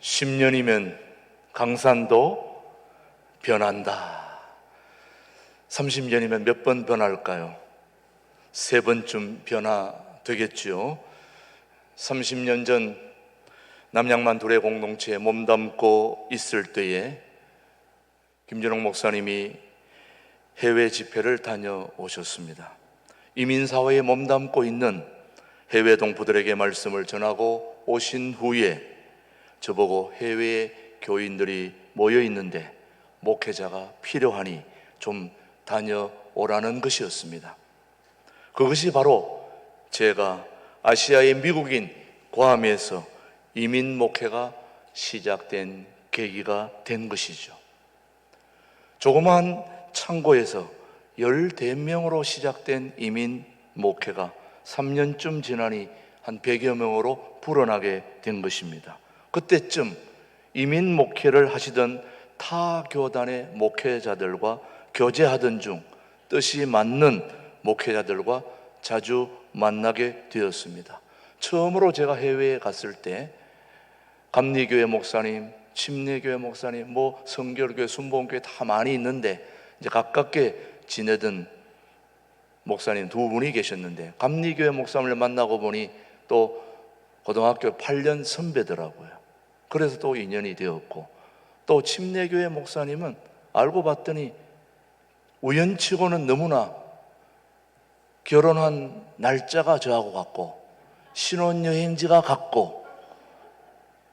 10년이면 강산도 변한다. 30년이면 몇 번 변할까요? 3번쯤 변화되겠죠. 30년 전 남양만 둘의 공동체에 몸담고 있을 때에 김준옥 목사님이 해외 집회를 다녀오셨습니다. 이민사회에 몸담고 있는 해외 동포들에게 말씀을 전하고 오신 후에 저보고 해외에 교인들이 모여 있는데 목회자가 필요하니 좀 다녀오라는 것이었습니다. 그것이 바로 제가 아시아의 미국인 괌에서 이민 목회가 시작된 계기가 된 것이죠. 조그마한 창고에서 14명으로 시작된 이민 목회가 3년쯤 지나니 한 100여 명으로 불어나게 된 것입니다. 그때쯤 이민 목회를 하시던 타 교단의 목회자들과 교제하던 중 뜻이 맞는 목회자들과 자주 만나게 되었습니다. 처음으로 제가 해외에 갔을 때 감리교회 목사님, 침례교회 목사님, 성결교회, 순복음교회 다 많이 있는데 이제 가깝게 지내던 목사님 2분이 계셨는데 감리교회 목사님을 만나고 보니 또 고등학교 8년 선배더라고요. 그래서 또 인연이 되었고, 또 침례교회 목사님은 알고 봤더니 우연치고는 너무나 결혼한 날짜가 저하고 같고 신혼여행지가 같고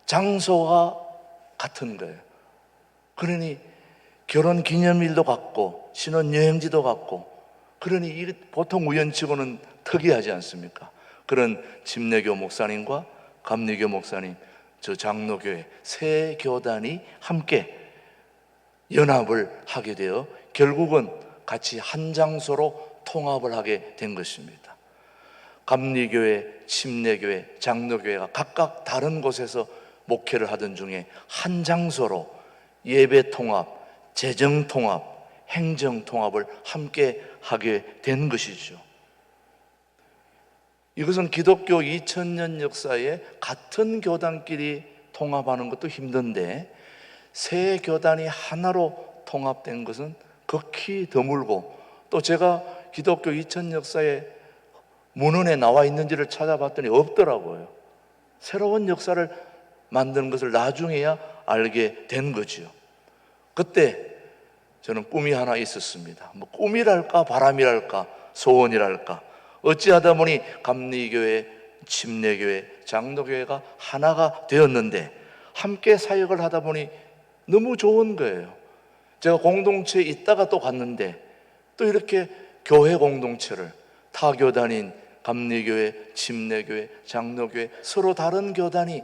장소가 같은 거예요. 그러니 결혼기념일도 같고 신혼여행지도 같고, 그러니 이게 보통 우연치고는 특이하지 않습니까? 그런 침례교 목사님과 감리교 목사님, 저 장로교회 세 교단이 함께 연합을 하게 되어 결국은 같이 한 장소로 통합을 하게 된 것입니다. 감리교회, 침례교회, 장로교회가 각각 다른 곳에서 목회를 하던 중에 한 장소로 예배 통합, 재정 통합, 행정 통합을 함께 하게 된 것이죠. 이것은 기독교 2000년 역사에 같은 교단끼리 통합하는 것도 힘든데 세 교단이 하나로 통합된 것은 극히 드물고, 또 제가 기독교 2000 역사에 문헌에 나와 있는지를 찾아봤더니 없더라고요. 새로운 역사를 만드는 것을 나중에야 알게 된 거죠. 그때 저는 꿈이 하나 있었습니다. 꿈이랄까 바람이랄까 소원이랄까, 어찌하다 보니 감리교회, 침례교회, 장로교회가 하나가 되었는데 함께 사역을 하다 보니 너무 좋은 거예요. 제가 공동체에 있다가 또 갔는데 또 이렇게 교회 공동체를 타 교단인 감리교회, 침례교회, 장로교회 서로 다른 교단이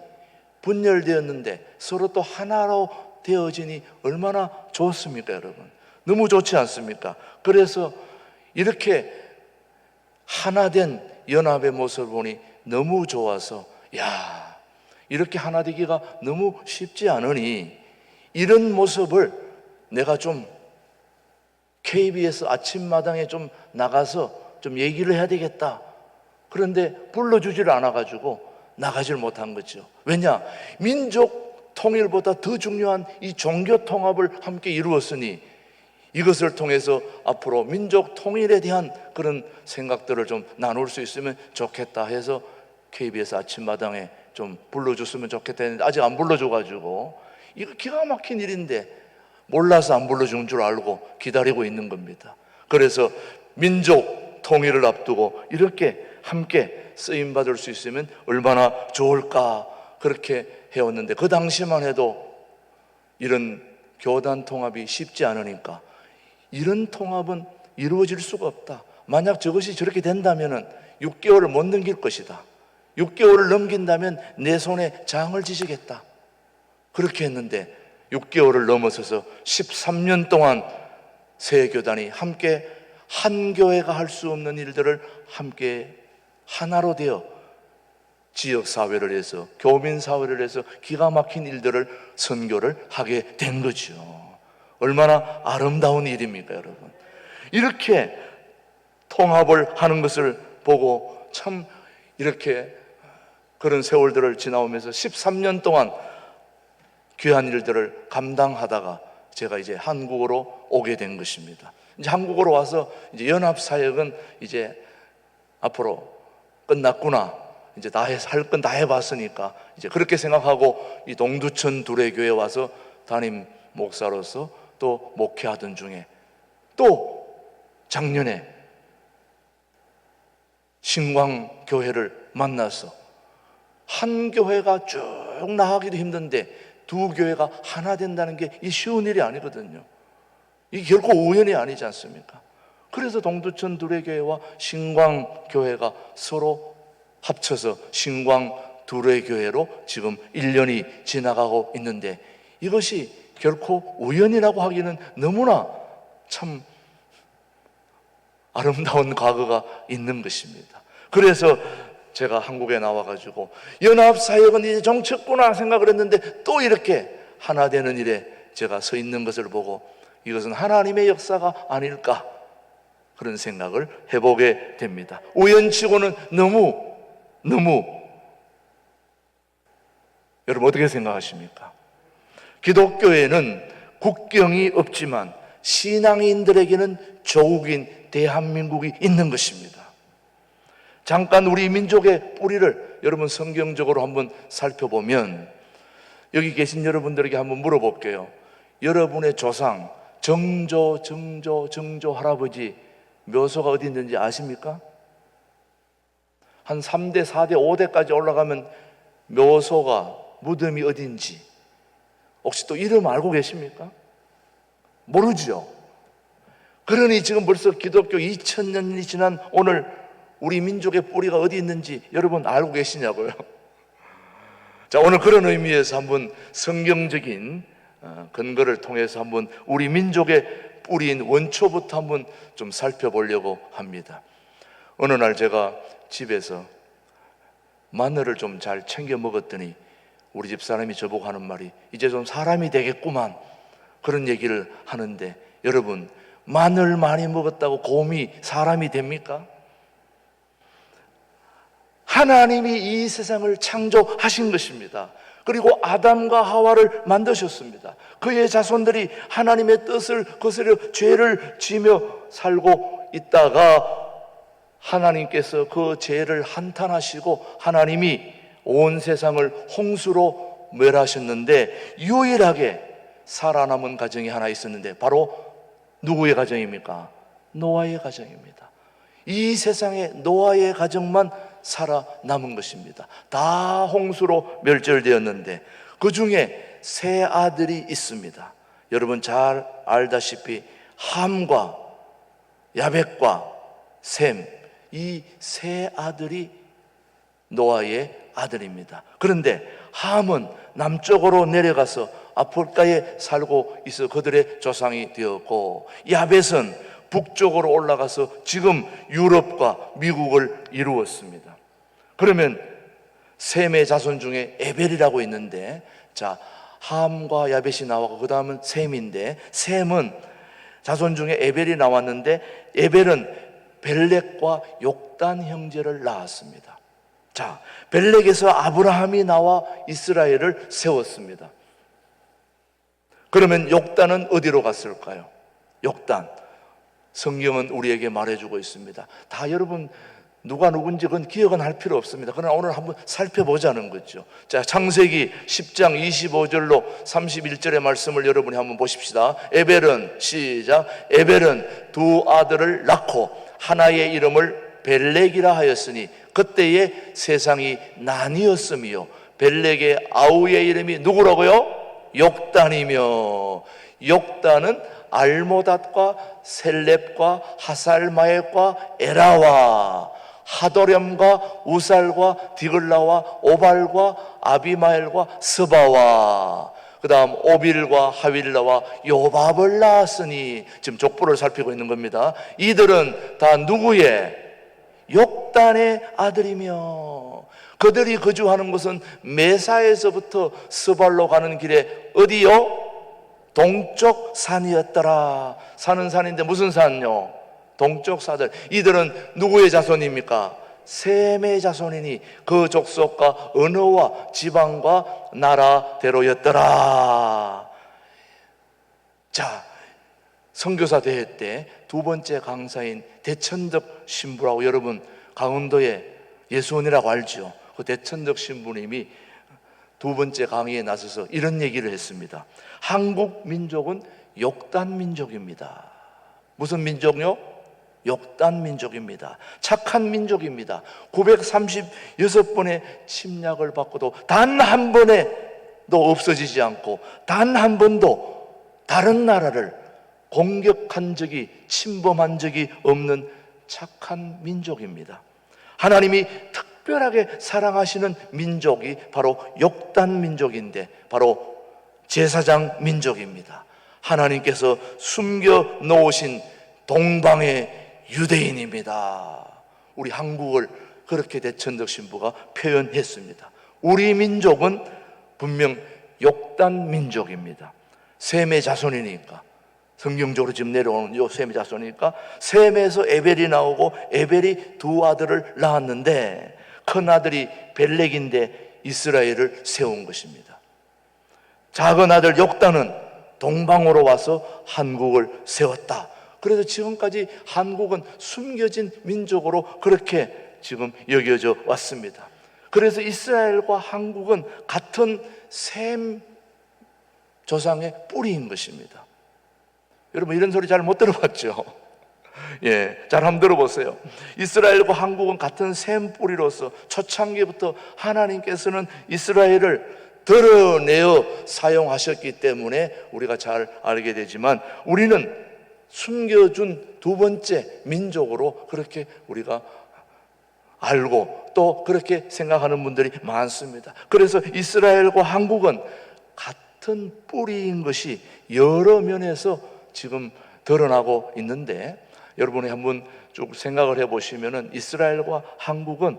분열되었는데 서로 또 하나로 되어지니 얼마나 좋습니까, 여러분? 너무 좋지 않습니까? 그래서 이렇게 하나된 연합의 모습을 보니 너무 좋아서, 야, 이렇게 하나 되기가 너무 쉽지 않으니 이런 모습을 내가 좀 KBS 아침마당에 좀 나가서 좀 얘기를 해야 되겠다. 그런데 불러주지를 않아가지고 나가질 못한 거죠. 왜냐? 민족 통일보다 더 중요한 이 종교 통합을 함께 이루었으니 이것을 통해서 앞으로 민족 통일에 대한 그런 생각들을 좀 나눌 수 있으면 좋겠다 해서 KBS 아침마당에 좀 불러줬으면 좋겠다 했는데 아직 안 불러줘가지고, 이거 기가 막힌 일인데 몰라서 안 불러준 줄 알고 기다리고 있는 겁니다. 그래서 민족 통일을 앞두고 이렇게 함께 쓰임받을 수 있으면 얼마나 좋을까, 그렇게 해왔는데 그 당시만 해도 이런 교단 통합이 쉽지 않으니까 이런 통합은 이루어질 수가 없다. 만약 저것이 저렇게 된다면 6개월을 못 넘길 것이다. 6개월을 넘긴다면 내 손에 장을 지지겠다. 그렇게 했는데 6개월을 넘어서서 13년 동안 세 교단이 함께 한 교회가 할 수 없는 일들을 함께 하나로 되어 지역사회를 해서, 교민사회를 해서 기가 막힌 일들을, 선교를 하게 된 거죠. 얼마나 아름다운 일입니까, 여러분? 이렇게 통합을 하는 것을 보고 참 이렇게 그런 세월들을 지나오면서 13년 동안 귀한 일들을 감당하다가 제가 이제 한국으로 오게 된 것입니다. 이제 한국으로 와서 이제 연합사역은 이제 앞으로 끝났구나. 이제 할 건 다 해봤으니까 이제 그렇게 생각하고 이 동두천 두레교회 와서 담임 목사로서 또 목회하던 중에 또 작년에 신광교회를 만나서 한 교회가 쭉 나가기도 힘든데 두 교회가 하나 된다는 게 이 쉬운 일이 아니거든요. 이게 결코 우연이 아니지 않습니까? 그래서 동두천 두레교회와 신광교회가 서로 합쳐서 신광두레교회로 지금 1년이 지나가고 있는데 이것이 결코 우연이라고 하기는 너무나 참 아름다운 과거가 있는 것입니다. 그래서 제가 한국에 나와가지고 연합사역은 이제 정쳤구나 생각을 했는데 또 이렇게 하나 되는 일에 제가 서 있는 것을 보고 이것은 하나님의 역사가 아닐까 그런 생각을 해보게 됩니다. 우연치고는 너무 여러분 어떻게 생각하십니까? 기독교에는 국경이 없지만 신앙인들에게는 조국인 대한민국이 있는 것입니다. 잠깐 우리 민족의 뿌리를 여러분 성경적으로 한번 살펴보면 여기 계신 여러분들에게 한번 물어볼게요. 여러분의 조상 정조 할아버지 묘소가 어디 있는지 아십니까? 한 3대, 4대, 5대까지 올라가면 묘소가 무덤이 어딘지 혹시 또 이름 알고 계십니까? 모르죠. 그러니 지금 벌써 기독교 2000년이 지난 오늘 우리 민족의 뿌리가 어디 있는지 여러분 알고 계시냐고요? 자, 오늘 그런 의미에서 한번 성경적인 근거를 통해서 한번 우리 민족의 뿌리인 원초부터 한번 좀 살펴보려고 합니다. 어느 날 제가 집에서 마늘을 좀 잘 챙겨 먹었더니 우리 집 사람이 저보고 하는 말이 이제 좀 사람이 되겠구만 그런 얘기를 하는데 여러분 마늘 많이 먹었다고 곰이 사람이 됩니까? 하나님이 이 세상을 창조하신 것입니다. 그리고 아담과 하와를 만드셨습니다. 그의 자손들이 하나님의 뜻을 거스려 죄를 지며 살고 있다가 하나님께서 그 죄를 한탄하시고 하나님이 온 세상을 홍수로 멸하셨는데 유일하게 살아남은 가정이 하나 있었는데 바로 누구의 가정입니까? 노아의 가정입니다. 이 세상에 노아의 가정만 살아남은 것입니다. 다 홍수로 멸절되었는데 그 중에 세 아들이 있습니다. 여러분 잘 알다시피 함과 야벳과 셈, 이 세 아들이 노아의 아들입니다. 그런데 함은 남쪽으로 내려가서 아프리카에 살고 있어 그들의 조상이 되었고 야벳은 북쪽으로 올라가서 지금 유럽과 미국을 이루었습니다. 그러면 셈의 자손 중에 에벨이라고 있는데 자 함과 야벳이 나오고 그 다음은 셈인데 셈은 자손 중에 에벨이 나왔는데 에벨은 벨렉과 욕단 형제를 낳았습니다. 자, 벨렉에서 아브라함이 나와 이스라엘을 세웠습니다. 그러면 욕단은 어디로 갔을까요? 욕단. 성경은 우리에게 말해주고 있습니다. 다 여러분 누가 누군지 그건 기억은 할 필요 없습니다. 그러나 오늘 한번 살펴보자는 거죠. 자, 창세기 10장 25절로 31절의 말씀을 여러분이 한번 보십시다. 에벨은 시작. 에벨은 두 아들을 낳고 하나의 이름을 벨렉이라 하였으니 그때의 세상이 나뉘었으며 벨렉의 아우의 이름이 누구라고요? 욕단이며 욕단은 알모닷과 셀렙과 하살마엣과 에라와 하도렴과 우살과 디글라와 오발과 아비마엘과 스바와 그 다음 오빌과 하윌라와 요밥을 낳았으니 지금 족보를 살피고 있는 겁니다. 이들은 다 누구의? 욕단의 아들이며 그들이 거주하는 곳은 메사에서부터 스발로 가는 길에 어디요? 동쪽 산이었더라. 산은 산인데 무슨 산요? 동쪽 산들. 이들은 누구의 자손입니까? 셈의 자손이니 그 족속과 언어와 지방과 나라대로였더라. 자, 선교사 대회 때 두 번째 강사인 대천덕 신부라고 여러분 강원도에 예수원이라고 알죠? 그 대천덕 신부님이 두 번째 강의에 나서서 이런 얘기를 했습니다. 한국 민족은 욕단 민족입니다. 무슨 민족요? 욕단 민족입니다. 착한 민족입니다. 936번의 침략을 받고도 단 한 번에도 없어지지 않고 단 한 번도 다른 나라를 공격한 적이, 침범한 적이 없는 착한 민족입니다. 하나님이 특별하게 사랑하시는 민족이 바로 욕단 민족인데 바로 제사장 민족입니다. 하나님께서 숨겨 놓으신 동방의 유대인입니다. 우리 한국을 그렇게 대천덕 신부가 표현했습니다. 우리 민족은 분명 욕단 민족입니다. 셈의 자손이니까, 성경적으로 지금 내려오는 요 셈의 자손이니까 셈에서 에벨이 나오고 에벨이 두 아들을 낳았는데 큰 아들이 벨렉인데 이스라엘을 세운 것입니다. 작은 아들 욕단은 동방으로 와서 한국을 세웠다. 그래서 지금까지 한국은 숨겨진 민족으로 그렇게 지금 여겨져 왔습니다. 그래서 이스라엘과 한국은 같은 셈 조상의 뿌리인 것입니다. 여러분 이런 소리 잘 못 들어봤죠? 예, 잘 한번 들어보세요. 이스라엘과 한국은 같은 셈 뿌리로서 초창기부터 하나님께서는 이스라엘을 드러내어 사용하셨기 때문에 우리가 잘 알게 되지만 우리는 숨겨준 두 번째 민족으로 그렇게 우리가 알고 또 그렇게 생각하는 분들이 많습니다. 그래서 이스라엘과 한국은 같은 뿌리인 것이 여러 면에서 지금 드러나고 있는데 여러분이 한번 쭉 생각을 해보시면 이스라엘과 한국은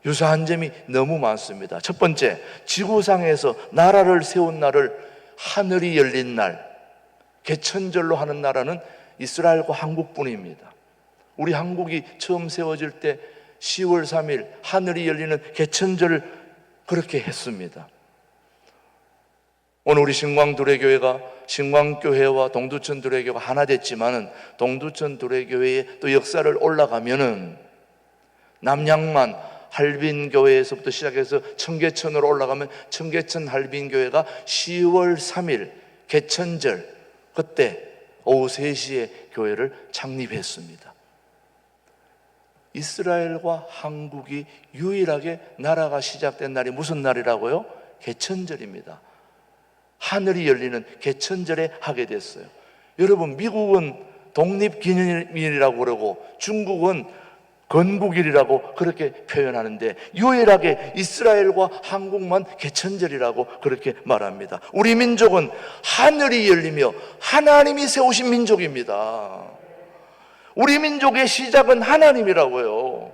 유사한 점이 너무 많습니다. 첫 번째, 지구상에서 나라를 세운 날을 하늘이 열린 날, 개천절로 하는 나라는 이스라엘과 한국뿐입니다. 우리 한국이 처음 세워질 때 10월 3일 하늘이 열리는 개천절을 그렇게 했습니다. 오늘 우리 신광두레교회가 신광교회와 동두천 두레교가 하나 됐지만은 동두천 두레교회의 또 역사를 올라가면은 남양만 할빈교회에서부터 시작해서 청계천으로 올라가면 청계천 할빈교회가 10월 3일 개천절 그때 오후 3시에 교회를 창립했습니다. 이스라엘과 한국이 유일하게 나라가 시작된 날이 무슨 날이라고요? 개천절입니다. 하늘이 열리는 개천절에 하게 됐어요. 여러분 미국은 독립기념일이라고 그러고 중국은 건국일이라고 그렇게 표현하는데 유일하게 이스라엘과 한국만 개천절이라고 그렇게 말합니다. 우리 민족은 하늘이 열리며 하나님이 세우신 민족입니다. 우리 민족의 시작은 하나님이라고요.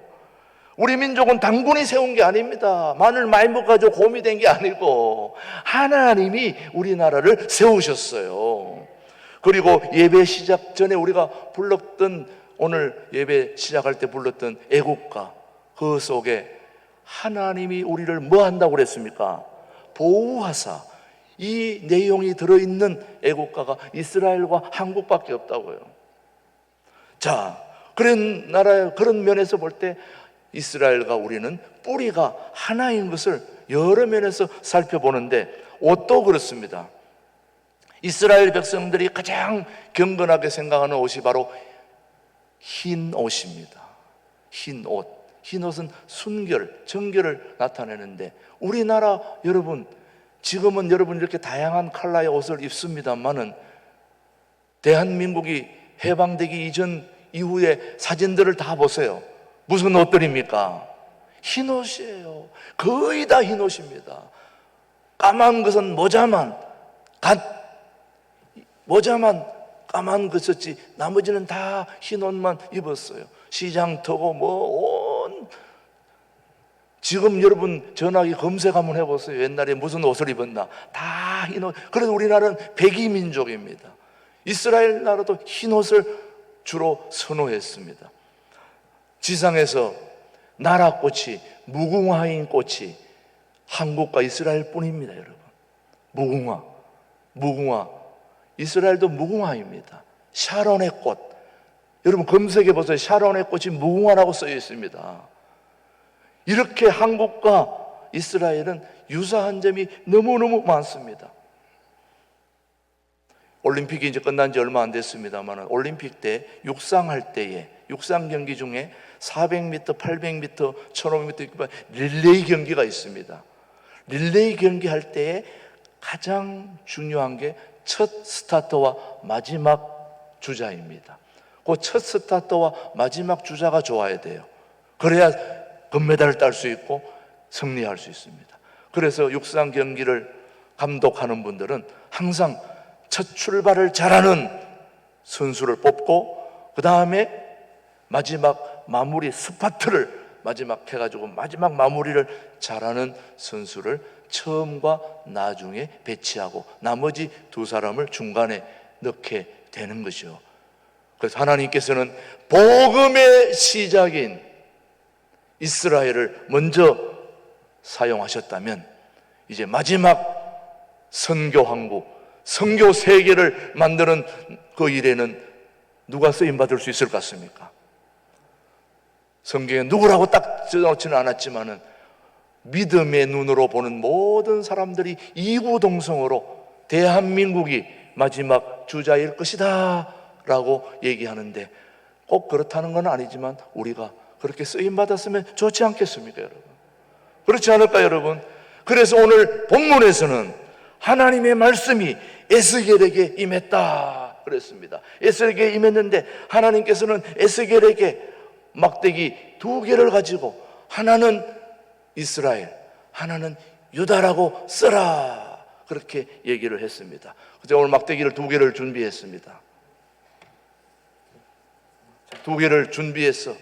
우리 민족은 당군이 세운 게 아닙니다. 마늘 많이 먹어가지고 곰이 된 게 아니고 하나님이 우리나라를 세우셨어요. 그리고 예배 시작 전에 우리가 불렀던 오늘 예배 시작할 때 불렀던 애국가 그 속에 하나님이 우리를 뭐 한다고 그랬습니까? 보호하사. 이 내용이 들어있는 애국가가 이스라엘과 한국밖에 없다고요. 자, 그런 나라의 그런 면에서 볼 때 이스라엘과 우리는 뿌리가 하나인 것을 여러 면에서 살펴보는데 옷도 그렇습니다. 이스라엘 백성들이 가장 경건하게 생각하는 옷이 바로 흰 옷입니다. 흰 옷. 흰 옷은 순결, 정결을 나타내는데 우리나라 여러분 지금은 여러분 이렇게 다양한 컬러의 옷을 입습니다만은 대한민국이 해방되기 이전 이후의 사진들을 다 보세요. 무슨 옷들입니까? 흰 옷이에요. 거의 다 흰 옷입니다. 까만 것은 모자만 까만 것이었지 나머지는 다 흰 옷만 입었어요. 시장 터고 지금 여러분 전화기 검색 한번 해보세요. 옛날에 무슨 옷을 입었나 다 흰 옷. 그래서 우리나라는 백이 민족입니다. 이스라엘 나라도 흰 옷을 주로 선호했습니다. 지상에서 나라꽃이, 무궁화인 꽃이 한국과 이스라엘 뿐입니다, 여러분. 무궁화. 이스라엘도 무궁화입니다. 샤론의 꽃. 여러분 검색해 보세요. 샤론의 꽃이 무궁화라고 쓰여 있습니다. 이렇게 한국과 이스라엘은 유사한 점이 너무너무 많습니다. 올림픽이 이제 끝난 지 얼마 안 됐습니다만 올림픽 때 육상할 때에 육상 경기 중에 400m, 800m, 1500m 릴레이 경기가 있습니다. 릴레이 경기 할 때에 가장 중요한 게 첫 스타터와 마지막 주자입니다. 그 첫 스타터와 마지막 주자가 좋아야 돼요. 그래야 금메달을 딸 수 있고 승리할 수 있습니다. 그래서 육상 경기를 감독하는 분들은 항상 첫 출발을 잘하는 선수를 뽑고 그 다음에 마지막 마무리 스파트를 마지막 해가지고 마지막 마무리를 잘하는 선수를 처음과 나중에 배치하고 나머지 두 사람을 중간에 넣게 되는 것이요. 그래서 하나님께서는 복음의 시작인 이스라엘을 먼저 사용하셨다면 이제 마지막 선교 항구, 선교 세계를 만드는 그 일에는 누가 쓰임받을 수 있을 것 같습니까? 성경에 누구라고 딱 적어놓지는 않았지만은 믿음의 눈으로 보는 모든 사람들이 이구동성으로 대한민국이 마지막 주자일 것이다 라고 얘기하는데 꼭 그렇다는 건 아니지만 우리가 그렇게 쓰임받았으면 좋지 않겠습니까, 여러분? 그렇지 않을까요, 여러분? 그래서 오늘 본문에서는 하나님의 말씀이 에스겔에게 임했다 그랬습니다. 에스겔에게 임했는데 하나님께서는 에스겔에게 막대기 2개를 가지고 하나는 이스라엘, 하나는 유다라고 쓰라 그렇게 얘기를 했습니다. 그래서 오늘 막대기를 2개를 준비했습니다. 2개를 준비해서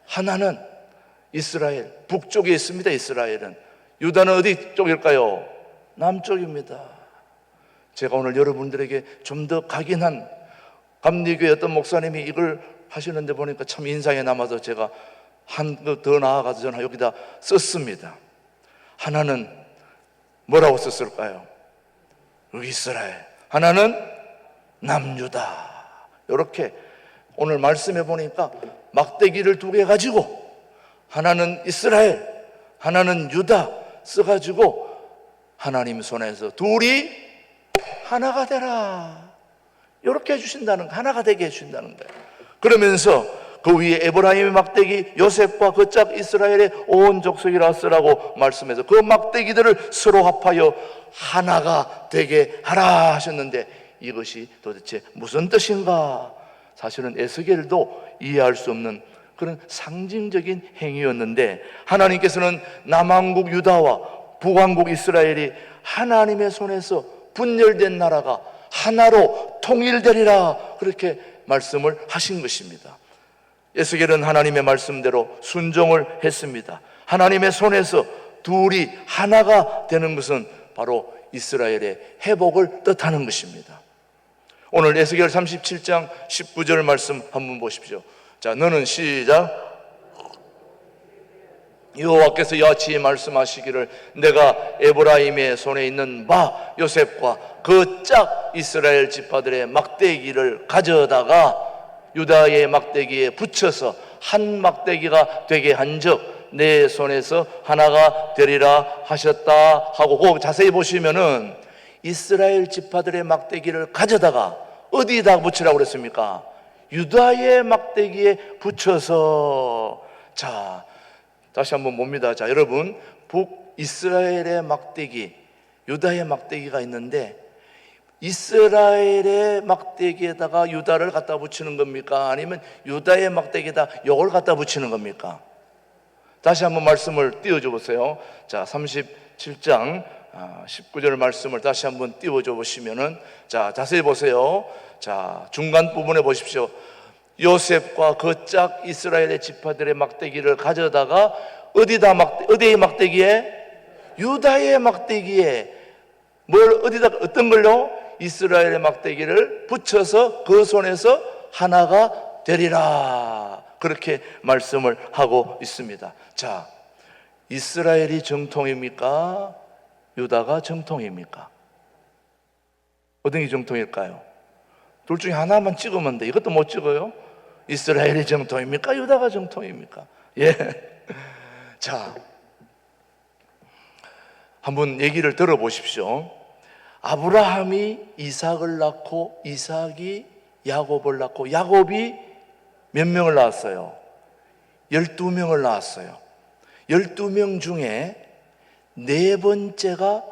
하나는 이스라엘 북쪽에 있습니다. 이스라엘은. 유다는 어디 쪽일까요? 남쪽입니다. 제가 오늘 여러분들에게 좀 더 각인한 감리교회 어떤 목사님이 이걸 하시는데 보니까 참 인상에 남아서 제가 한 거 더 나아가서 저는 여기다 썼습니다. 하나는 뭐라고 썼을까요? 이스라엘. 하나는 남유다. 이렇게 오늘 말씀해 보니까 막대기를 2개 가지고 하나는 이스라엘, 하나는 유다 써가지고 하나님 손에서 둘이 하나가 되라 이렇게 해주신다는 거, 하나가 되게 해주신다는 거예요. 그러면서 그 위에 에브라임의 막대기 요셉과 그 짝 이스라엘의 온 족속이라 쓰라고 말씀해서 그 막대기들을 서로 합하여 하나가 되게 하라 하셨는데 이것이 도대체 무슨 뜻인가? 사실은 에스겔도 이해할 수 없는 그런 상징적인 행위였는데 하나님께서는 남왕국 유다와 북왕국 이스라엘이 하나님의 손에서 분열된 나라가 하나로 통일되리라 그렇게 말씀을 하신 것입니다. 에스겔은 하나님의 말씀대로 순종을 했습니다. 하나님의 손에서 둘이 하나가 되는 것은 바로 이스라엘의 회복을 뜻하는 것입니다. 오늘 에스겔 37장 19절 말씀 한번 보십시오. 자, 너는 시작. 여호와께서 이같이 말씀하시기를 내가 에브라임의 손에 있는 바 요셉과 그 짝 이스라엘 지파들의 막대기를 가져다가 유다의 막대기에 붙여서 한 막대기가 되게 한즉 내 손에서 하나가 되리라 하셨다 하고 그 자세히 보시면은 이스라엘 지파들의 막대기를 가져다가 어디다 붙이라고 그랬습니까? 유다의 막대기에 붙여서. 자, 다시 한번 봅니다. 자, 여러분, 북이스라엘의 막대기, 유다의 막대기가 있는데 이스라엘의 막대기에다가 유다를 갖다 붙이는 겁니까? 아니면 유다의 막대기에다 요걸 갖다 붙이는 겁니까? 다시 한번 말씀을 띄워줘 보세요. 자, 37장 19절 말씀을 다시 한번 띄워줘 보시면은, 자, 자세히 보세요. 자, 중간 부분에 보십시오. 요셉과 그 짝 이스라엘의 지파들의 막대기를 가져다가 어디의 막대기에? 유다의 막대기에 어떤 걸요? 이스라엘의 막대기를 붙여서 그 손에서 하나가 되리라 그렇게 말씀을 하고 있습니다. 자, 이스라엘이 정통입니까? 유다가 정통입니까? 어떤 게 정통일까요? 둘 중에 하나만 찍으면 돼. 이것도 못 찍어요. 이스라엘이 정통입니까? 유다가 정통입니까? 예. 자, 한번 얘기를 들어보십시오. 아브라함이 이삭을 낳고 이삭이 야곱을 낳고 야곱이 몇 명을 낳았어요? 12명을 낳았어요. 12명 중에 네 번째가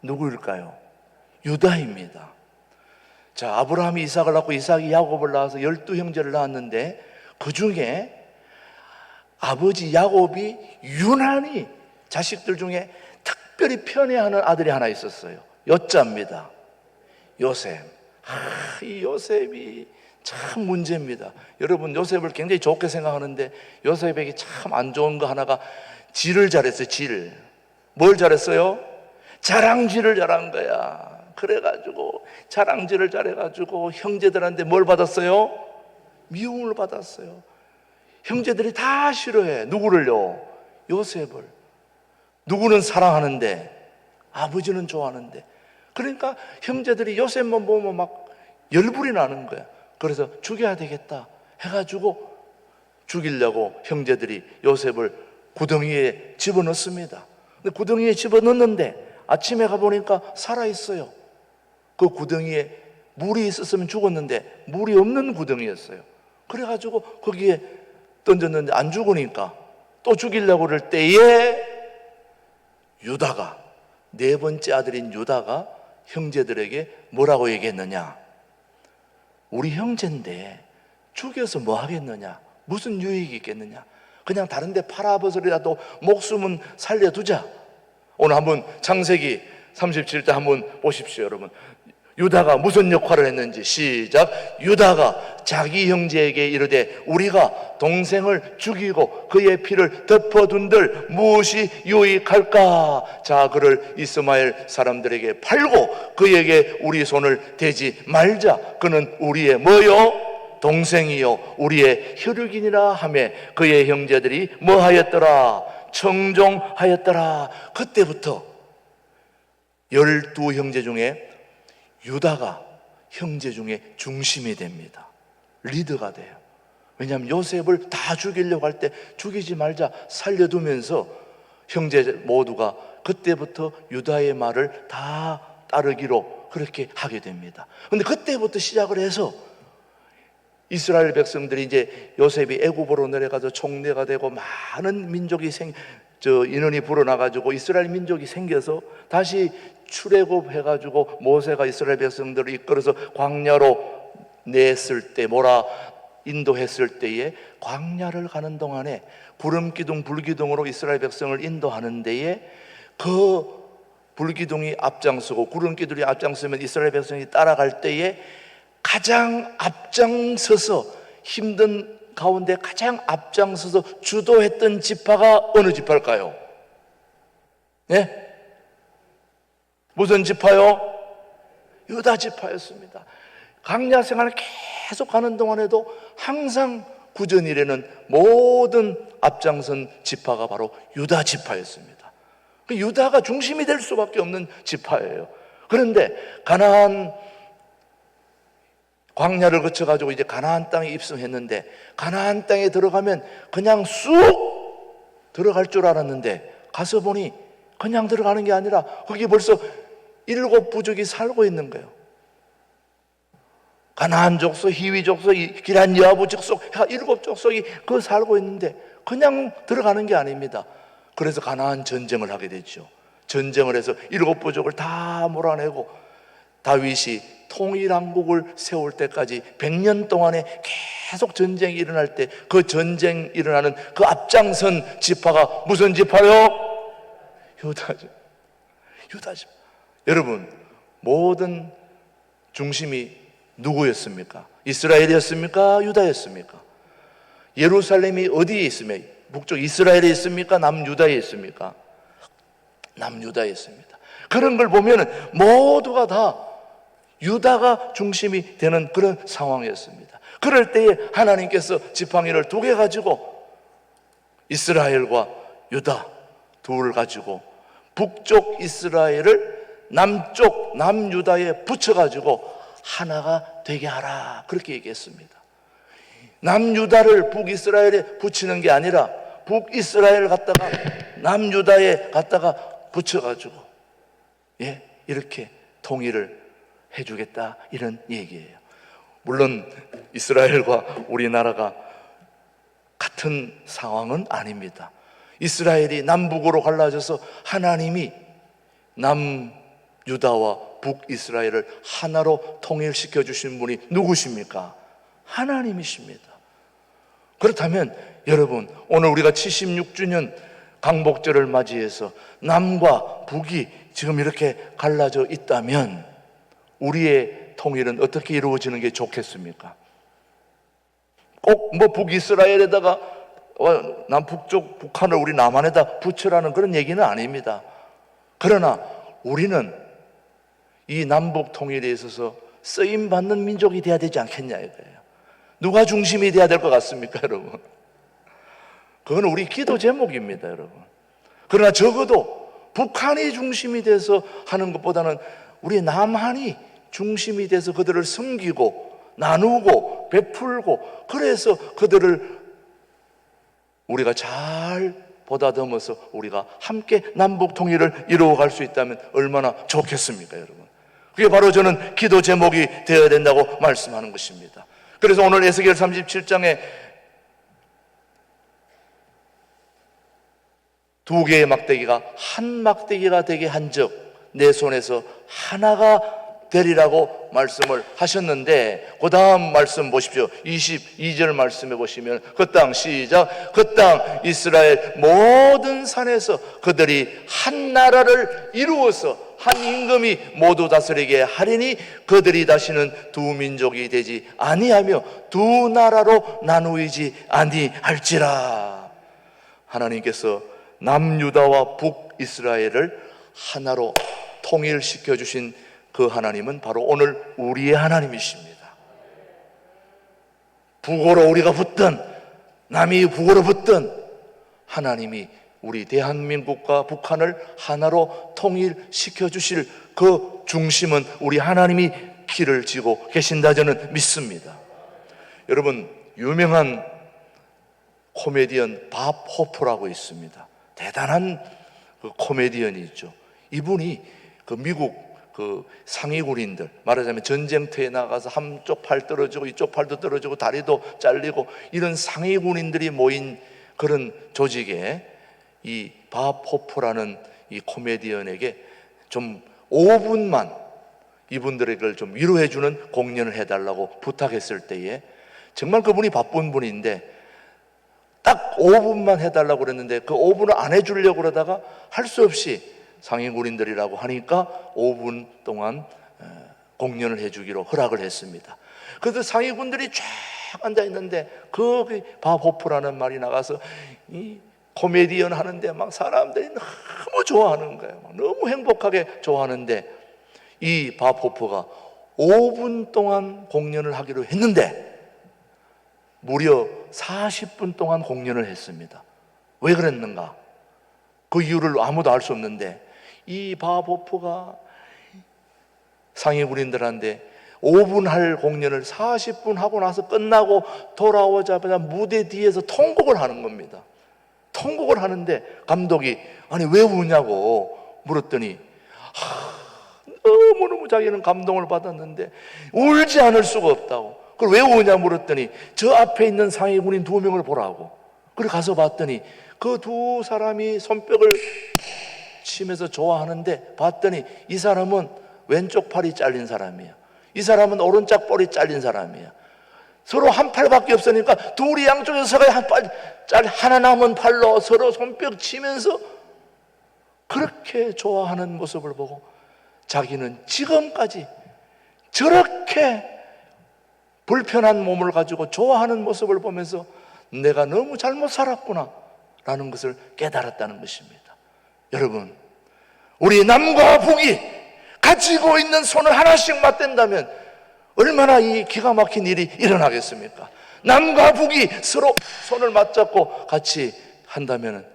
누구일까요? 유다입니다. 자, 아브라함이 이삭을 낳고 이삭이 야곱을 낳아서 12형제를 낳았는데 그 중에 아버지 야곱이 유난히 자식들 중에 특별히 편애하는 아들이 하나 있었어요. 여자입니다. 요셉. 이 요셉이 참 문제입니다. 여러분, 요셉을 굉장히 좋게 생각하는데 요셉에게 참 안 좋은 거 하나가 질을 잘했어요. 질. 뭘 잘했어요? 자랑질을 잘한 거야. 그래가지고 자랑질을 잘해가지고 형제들한테 뭘 받았어요? 미움을 받았어요. 형제들이 다 싫어해. 누구를요? 요셉을. 누구는 사랑하는데 아버지는 좋아하는데, 그러니까 형제들이 요셉만 보면 막 열불이 나는 거야. 그래서 죽여야 되겠다 해가지고 죽이려고 형제들이 요셉을 구덩이에 집어넣습니다. 근데 구덩이에 집어넣는데 아침에 가보니까 살아있어요. 그 구덩이에 물이 있었으면 죽었는데 물이 없는 구덩이였어요. 그래가지고 거기에 던졌는데 안 죽으니까 또 죽이려고 그럴 때에 유다가, 네 번째 아들인 유다가 형제들에게 뭐라고 얘기했느냐? 우리 형제인데 죽여서 뭐 하겠느냐? 무슨 유익이 있겠느냐? 그냥 다른 데 팔아버리라도 목숨은 살려두자. 오늘 한번 창세기 37장 한번 보십시오, 여러분. 유다가 무슨 역할을 했는지 시작. 유다가 자기 형제에게 이르되 우리가 동생을 죽이고 그의 피를 덮어둔들 무엇이 유익할까? 자, 그를 이스마엘 사람들에게 팔고 그에게 우리 손을 대지 말자. 그는 우리의 뭐요? 동생이요 우리의 혈육이니라 하며 그의 형제들이 뭐하였더라? 청종하였더라. 그때부터 12형제 중에 유다가 형제 중에 중심이 됩니다. 리더가 돼요. 왜냐하면 요셉을 다 죽이려고 할 때 죽이지 말자, 살려두면서 형제 모두가 그때부터 유다의 말을 다 따르기로 그렇게 하게 됩니다. 그런데 그때부터 시작을 해서 이스라엘 백성들이 이제 요셉이 애굽으로 내려가서 총리가 되고 많은 민족이 인원이 불어나가지고 이스라엘 민족이 생겨서 다시 출애굽해가지고 모세가 이스라엘 백성들을 이끌어서 광야로 냈을 때, 인도했을 때에 광야를 가는 동안에 구름기둥 불기둥으로 이스라엘 백성을 인도하는 데에 그 불기둥이 앞장서고 구름기둥이 앞장서면 이스라엘 백성이 따라갈 때에 가장 앞장서서 힘든 가운데 가장 앞장서서 주도했던 지파가 어느 지파일까요? 네? 무슨 지파요? 유다 지파였습니다. 광야 생활을 계속 하는 동안에도 항상 구전일에는 모든 앞장선 지파가 바로 유다 지파였습니다. 유다가 중심이 될 수밖에 없는 지파예요. 그런데 가나안 광야를 거쳐가지고 이제 가나안 땅에 입성했는데 가나안 땅에 들어가면 그냥 쑥 들어갈 줄 알았는데 가서 보니 그냥 들어가는 게 아니라 거기 벌써 7 부족이 살고 있는 거예요. 가나안 족속, 히위 족속, 기란 여아부 족속 7 족속이 그 살고 있는데 그냥 들어가는 게 아닙니다. 그래서 가나안 전쟁을 하게 됐죠. 전쟁을 해서 7 부족을 다 몰아내고 다윗이 통일왕국을 세울 때까지 100년 동안에 계속 전쟁이 일어날 때 그 전쟁 일어나는 그 앞장선 지파가 무슨 지파요? 유다죠. 유다죠. 여러분, 모든 중심이 누구였습니까? 이스라엘이었습니까? 유다였습니까? 예루살렘이 어디에 있습니까? 북쪽 이스라엘에 있습니까? 남유다에 있습니까? 남유다에 있습니다. 그런 걸 보면 모두가 다 유다가 중심이 되는 그런 상황이었습니다. 그럴 때에 하나님께서 지팡이를 두 개 가지고 이스라엘과 유다 둘 가지고 북쪽 이스라엘을 남쪽 남유다에 붙여가지고 하나가 되게 하라, 그렇게 얘기했습니다. 남유다를 북이스라엘에 붙이는 게 아니라 북이스라엘 갖다가 남유다에 갖다가 붙여가지고 이렇게 통일을 해주겠다, 이런 얘기예요. 물론 이스라엘과 우리나라가 같은 상황은 아닙니다. 이스라엘이 남북으로 갈라져서 하나님이 남유다와 북이스라엘을 하나로 통일시켜 주신 분이 누구십니까? 하나님이십니다. 그렇다면 여러분, 오늘 우리가 76주년 강복절을 맞이해서 남과 북이 지금 이렇게 갈라져 있다면 우리의 통일은 어떻게 이루어지는 게 좋겠습니까? 꼭 뭐 북이스라엘에다가 남북쪽 북한을 우리 남한에다 붙여라는 그런 얘기는 아닙니다. 그러나 우리는 이 남북 통일에 있어서 쓰임받는 민족이 돼야 되지 않겠냐 이거예요. 누가 중심이 돼야 될 것 같습니까, 여러분? 그건 우리 기도 제목입니다, 여러분. 그러나 적어도 북한이 중심이 돼서 하는 것보다는 우리 남한이 중심이 돼서 그들을 섬기고 나누고 베풀고, 그래서 그들을 우리가 잘 보다듬어서 우리가 함께 남북 통일을 이루어갈 수 있다면 얼마나 좋겠습니까, 여러분? 그게 바로 저는 기도 제목이 되어야 된다고 말씀하는 것입니다. 그래서 오늘 에스겔 37장에 두 개의 막대기가 한 막대기가 되게 한 적 내 손에서 하나가 되리라고 말씀을 하셨는데, 그 다음 말씀 보십시오. 22절 말씀해 보시면 그 땅 시작. 그 땅 이스라엘 모든 산에서 그들이 한 나라를 이루어서 한 임금이 모두 다스리게 하리니 그들이 다시는 두 민족이 되지 아니하며 두 나라로 나누이지 아니할지라. 하나님께서 남유다와 북이스라엘을 하나로 통일시켜 주신 그 하나님은 바로 오늘 우리의 하나님이십니다. 북으로 우리가 붙든 남이 북으로 붙든 하나님이 우리 대한민국과 북한을 하나로 통일시켜 주실 그 중심은 우리 하나님이 키를 쥐고 계신다, 저는 믿습니다. 여러분, 유명한 코미디언 밥 호프라고 있습니다. 대단한 그 코미디언이 있죠. 이분이 그 미국 그 상위군인들, 말하자면 전쟁터에 나가서 한쪽 팔 떨어지고 이쪽 팔도 떨어지고 다리도 잘리고 이런 상위군인들이 모인 그런 조직에 이 밥 호프라는 이 코미디언에게 좀 5분만 이분들에게 좀 위로해주는 공연을 해달라고 부탁했을 때에, 정말 그분이 바쁜 분인데 딱 5분만 해달라고 그랬는데 그 5분을 안 해주려고 그러다가 할 수 없이 상위군인들이라고 하니까 5분 동안 공연을 해주기로 허락을 했습니다. 그래서 상위군들이 쫙 앉아 있는데 그 밥 호프라는 말이 나가서 이 코미디언 하는데 막 사람들이 너무 좋아하는 거예요. 너무 행복하게 좋아하는데 이 밥 호프가 5분 동안 공연을 하기로 했는데 무려 40분 동안 공연을 했습니다. 왜 그랬는가? 그 이유를 아무도 알 수 없는데 이 밥 호프가 상위군인들한테 5분 할 공연을 40분 하고 나서 끝나고 돌아오자마자 무대 뒤에서 통곡을 하는 겁니다. 통곡을 하는데 감독이 아니 왜 우냐고 물었더니 너무너무 자기는 감동을 받았는데 울지 않을 수가 없다고. 그걸 왜 우냐 물었더니 저 앞에 있는 상위군인 2명을 보라고. 그래 가서 봤더니 그 두 사람이 손뼉을 치면서 좋아하는데 봤더니 이 사람은 왼쪽 팔이 잘린 사람이야. 이 사람은 오른쪽 볼이 잘린 사람이야. 서로 한 팔밖에 없으니까 둘이 양쪽에서 서로 한 팔, 하나 남은 팔로 서로 손뼉 치면서 그렇게 좋아하는 모습을 보고 자기는 지금까지 저렇게 불편한 몸을 가지고 좋아하는 모습을 보면서 내가 너무 잘못 살았구나 라는 것을 깨달았다는 것입니다. 여러분, 우리 남과 북이 가지고 있는 손을 하나씩 맞댄다면 얼마나 이 기가 막힌 일이 일어나겠습니까? 남과 북이 서로 손을 맞잡고 같이 한다면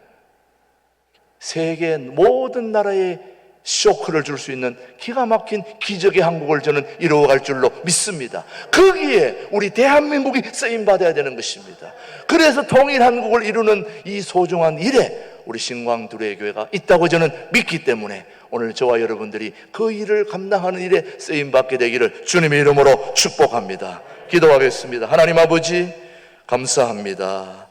세계 모든 나라에 쇼크를 줄 수 있는 기가 막힌 기적의 한국을 저는 이루어갈 줄로 믿습니다. 거기에 우리 대한민국이 쓰임받아야 되는 것입니다. 그래서 통일한국을 이루는 이 소중한 일에 우리 신광두레교회가 있다고 저는 믿기 때문에 오늘 저와 여러분들이 그 일을 감당하는 일에 쓰임받게 되기를 주님의 이름으로 축복합니다. 기도하겠습니다. 하나님 아버지 감사합니다.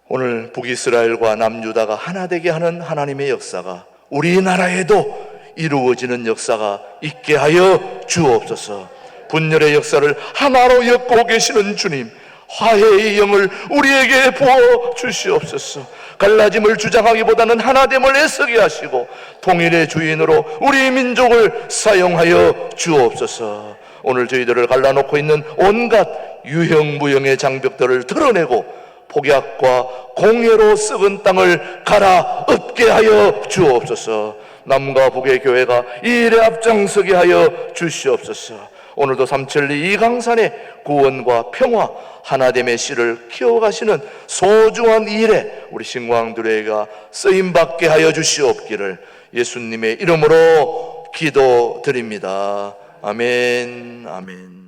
오늘 북이스라엘과 남유다가 하나 되게 하는 하나님의 역사가 우리나라에도 이루어지는 역사가 있게 하여 주옵소서. 분열의 역사를 하나로 엮고 계시는 주님, 화해의 영을 우리에게 부어 주시옵소서. 갈라짐을 주장하기보다는 하나됨을 애쓰게 하시고 통일의 주인으로 우리 민족을 사용하여 주옵소서. 오늘 저희들을 갈라놓고 있는 온갖 유형무형의 장벽들을 드러내고 폭약과 공해로 썩은 땅을 갈아엎게 하여 주옵소서. 남과 북의 교회가 이 일에 앞장서게 하여 주시옵소서. 오늘도 삼천리 이강산의 구원과 평화 하나됨의 씨를 키워가시는 소중한 일에 우리 신광두레가 쓰임받게 하여 주시옵기를 예수님의 이름으로 기도드립니다. 아멘, 아멘.